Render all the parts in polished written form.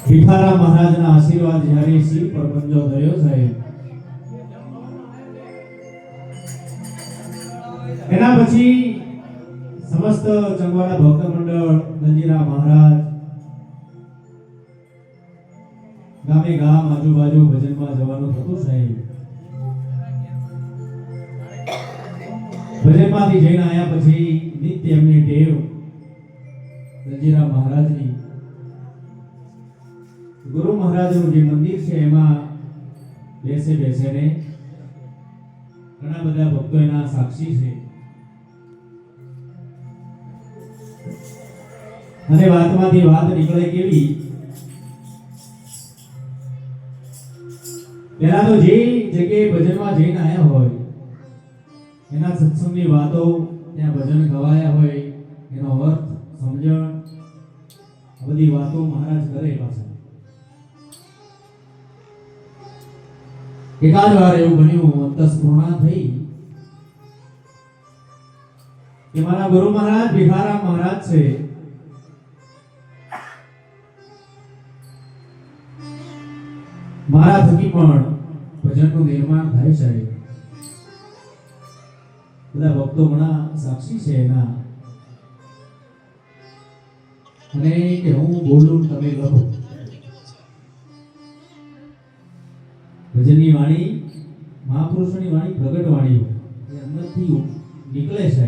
ભીખારામ મહારાજના આશીર્વાદ જ્યારે શિવ પર પંજો ધર્યો સાહેબ, એના પછી સમસ્ત ચંગવાડા ભક્ત મંડળ દલજીરા મહારાજ ગામે ગામ આજુબાજુ ભજનમાં જવાનું થતું સાહેબ. ભજનમાંથી જઈને આયા પછી નિત્ય એમની ટેવ દલજીરા મહારાજની ગુરુ મહારાજનું જે મંદિર છે એમાં બેસીને ઘણા બધા ભક્તો એના સાક્ષી છે. અને વાતમાંથી વાત નીકળે કેવી, પેલા તો જે જગ્યાએ ભજનમાં જઈને આયા હોય એના સત્સંગની વાતો, ત્યાં ભજન ગવાયા હોય એનો અર્થ સમજણ, આ બધી વાતો મહારાજ કરે. પાછા એકાદ વાર એવું બન્યું, અંતસ્ફૂર્ણા થઈ કે મારા ગુરુ મહારાજ ભીખારામ મહારાજ છે, મારા થકી પણ ભજનનું નિર્માણ થાય છે. બધા ભક્તો ઘણા સાક્ષી છે એના, અને કે હું બોલું તમે લખો. ભજનની વાણી મહાપુરુષોની વાણી પ્રગટ વાણી હોય, એ અંદરથી નીકળે છે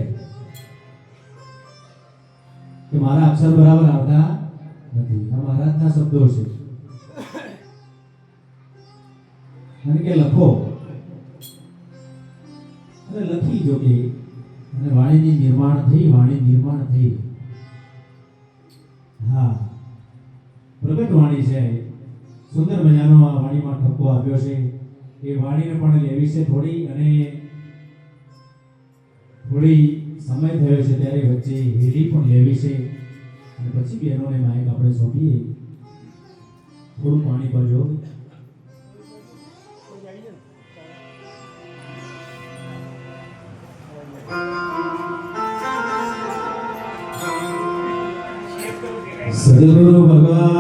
કે મારા અક્ષર બરાબર આવતા નથી, આ મહારાજના શબ્દો છે. અને કે લખો, અને લખી જો કે, અને વાણીની નિર્માણ થઈ. હા, પ્રગટ વાણી છે, સુંદર મજાનો આ વાણીમાં ઠપકો આપ્યો છે. એ વાણીને પણ લેવી છે થોડી, અને થોડી સમય થયો છે ત્યારે વચ્ચે હેડી પણ લેવી છે, અને પછી બહેનોને માઇક આપણે સોંપીએ. થોડું પાણી ભરજો. સદગુરુ ભગવાન